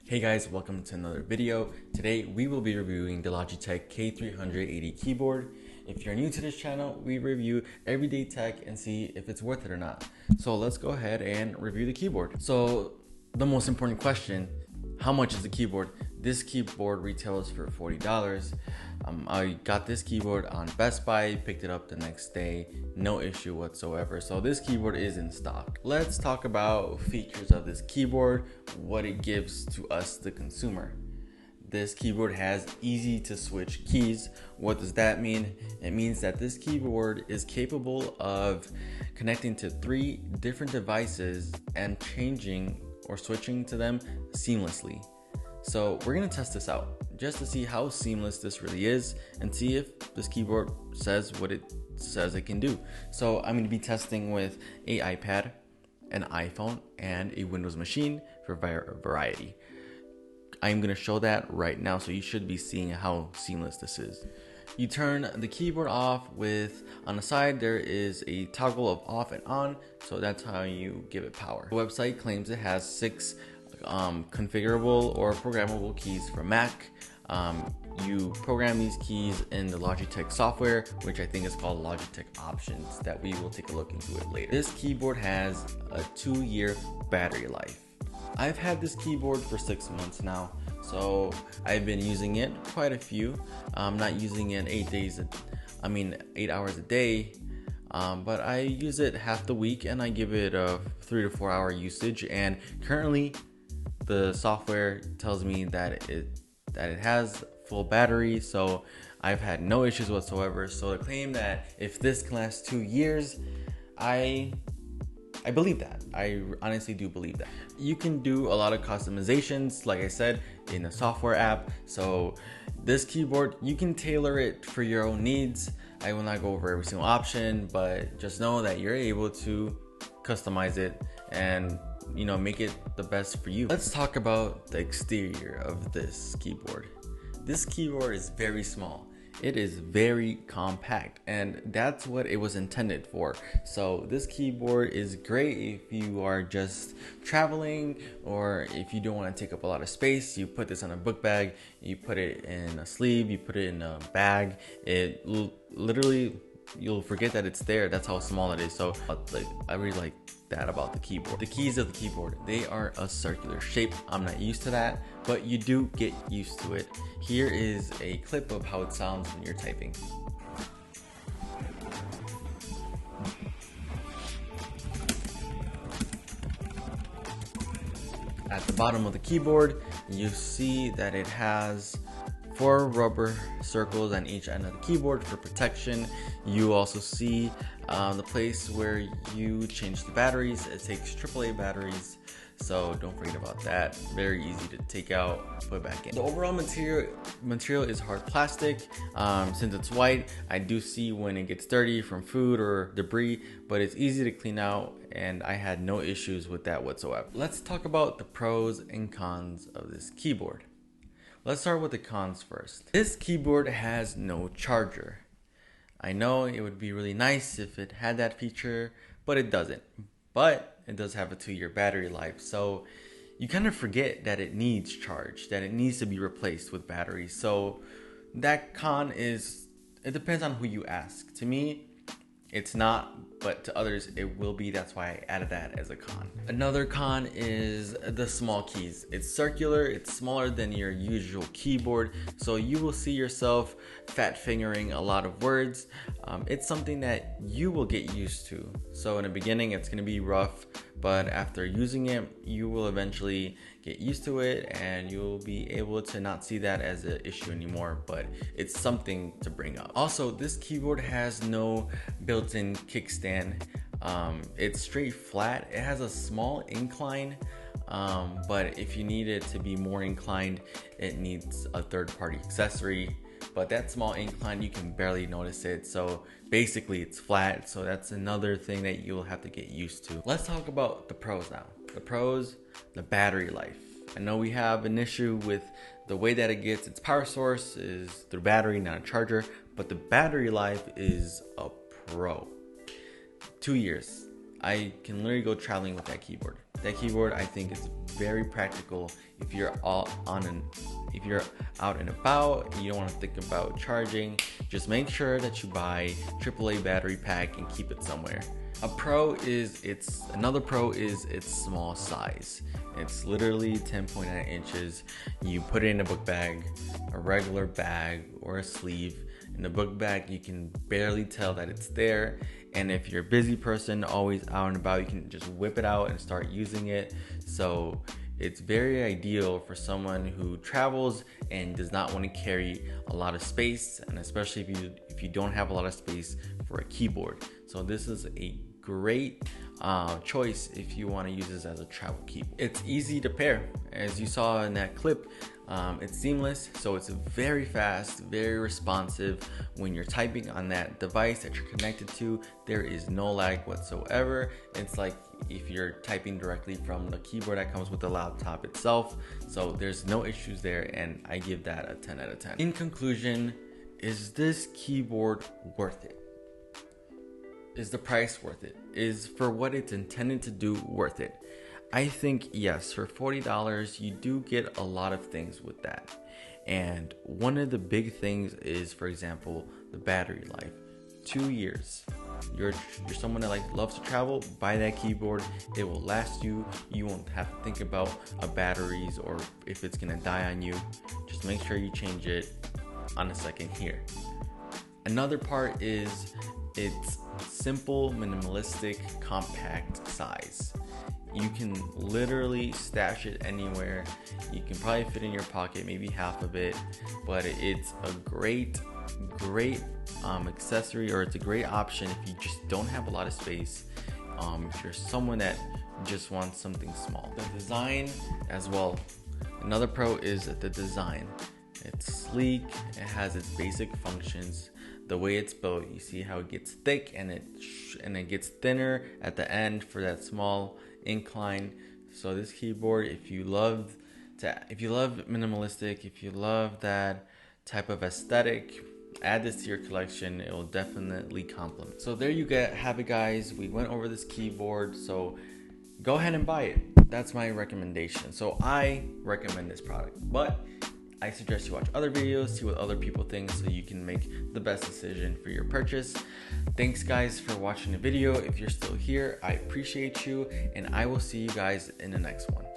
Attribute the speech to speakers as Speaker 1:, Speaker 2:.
Speaker 1: Hey guys, welcome to another video. Today we will be reviewing the Logitech K380 keyboard. If you're new to this channel, we review everyday tech and see if it's worth it or not. So let's go ahead and review the keyboard. So the most important question, how much is the keyboard? This keyboard retails for $40. I got this keyboard on Best Buy, picked it up the next day, no issue whatsoever. So this keyboard is in stock. Let's talk about features of this keyboard, what it gives to us, the consumer. This keyboard has easy to switch keys. What does that mean? It means that this keyboard is capable of connecting to 3 different devices and changing or switching to them seamlessly. So we're gonna test this out just to see how seamless this really is and see if this keyboard says what it says it can do. So I'm gonna be testing with an iPad, an iPhone, and a Windows machine for variety. I'm gonna show that right now, so you should be seeing how seamless this is. You turn the keyboard off with, on the side there is a toggle of off and on, so that's how you give it power. The website claims it has 6 configurable or programmable keys for Mac. You program these keys in the Logitech software, which I think is called Logitech Options, that we will take a look into it later. This keyboard has a 2-year battery life. I've had this keyboard for 6 months now, so I've been using it quite a few. I'm not using it 8 hours a day, but I use it half the week and I give it a 3 to 4 hour usage, and currently the software tells me that it has full battery, so I've had no issues whatsoever. So the claim that if this can last 2 years, I believe that. I honestly do believe that. You can do a lot of customizations, like I said, in the software app. So this keyboard, you can tailor it for your own needs. I will not go over every single option, but just know that you're able to customize it and make it the best for you. Let's talk about the exterior of this keyboard. This keyboard is very small. It is very compact, and that's what it was intended for. So this keyboard is great if you are just traveling, or if you don't want to take up a lot of space. You put this on a book bag, you put it in a sleeve, you put it in a bag. It literally, you'll forget that it's there. That's how small it is. So I really like that about the keyboard. The keys of the keyboard, they are a circular shape. I'm not used to that, but you do get used to it. Here is a clip of how it sounds when you're typing. At the bottom of the keyboard, you see that it has 4 rubber circles on each end of the keyboard for protection. You also see the place where you change the batteries. It takes AAA batteries, so don't forget about that. Very easy to take out, put back in. The overall material is hard plastic. Since it's white, I do see when it gets dirty from food or debris, but it's easy to clean out, and I had no issues with that whatsoever. Let's talk about the pros and cons of this keyboard. Let's start with the cons first. This keyboard has no charger. I know it would be really nice if it had that feature, but it doesn't. But it does have a 2-year battery life, so you kind of forget that it needs charge, that it needs to be replaced with batteries. So that con is, it depends on who you ask. To me, it's not, but to others it will be. That's why I added that as a con. Another con is the small keys. It's circular, it's smaller than your usual keyboard, so you will see yourself fat fingering a lot of words. It's something that you will get used to. So in the beginning it's going to be rough, but after using it, you will eventually get used to it and you'll be able to not see that as an issue anymore, but it's something to bring up. Also, this keyboard has no built-in kickstand. It's straight flat. It has a small incline, but if you need it to be more inclined, it needs a third-party accessory. But that small incline, you can barely notice it. So basically it's flat. So that's another thing that you'll have to get used to. Let's talk about the pros now. The pros, the battery life. I know we have an issue with the way that it gets its power source is through battery, not a charger, but the battery life is a pro. 2 years. I can literally go traveling with that keyboard. That keyboard, I think, is very practical if you're if you're out and about and you don't want to think about charging. Just make sure that you buy AAA battery pack and keep it somewhere. Another pro is its small size. It's literally 10.9 inches. You put it in a book bag, a regular bag, or a sleeve. In the book bag, you can barely tell that it's there. And if you're a busy person, always out and about, you can just whip it out and start using it. So it's very ideal for someone who travels and does not want to carry a lot of space, and especially if you don't have a lot of space for a keyboard. So this is a great choice if you want to use this as a travel keyboard. It's easy to pair, as you saw in that clip. It's seamless, so it's very fast, very responsive. When you're typing on that device that you're connected to, there is no lag whatsoever. It's like if you're typing directly from the keyboard that comes with the laptop itself. So there's no issues there, and I give that a 10 out of 10. In conclusion, is this keyboard worth it? Is the price worth it? Is for what it's intended to do worth it? I think yes. For $40, you do get a lot of things with that. And one of the big things is, for example, the battery life. 2 years. You're someone that loves to travel, buy that keyboard. It will last you. You won't have to think about batteries or if it's gonna die on you. Just make sure you change it on a second here. Another part is its simple, minimalistic, compact size. You can literally stash it anywhere. You can probably fit in your pocket, maybe half of it, but it's a great accessory, or it's a great option if you just don't have a lot of space. If you're someone that just wants something small. The design as well. Another pro is the design. It's sleek, it has its basic functions. The way it's built, you see how it gets thick and it gets thinner at the end for that small incline. So this keyboard, if you love minimalistic, if you love that type of aesthetic, add this to your collection. It will definitely complement. So there you have it, guys. We went over this keyboard, so go ahead and buy it. That's my recommendation. So I recommend this product, but I suggest you watch other videos, see what other people think, so you can make the best decision for your purchase. Thanks guys for watching the video. If you're still here, I appreciate you, and I will see you guys in the next one.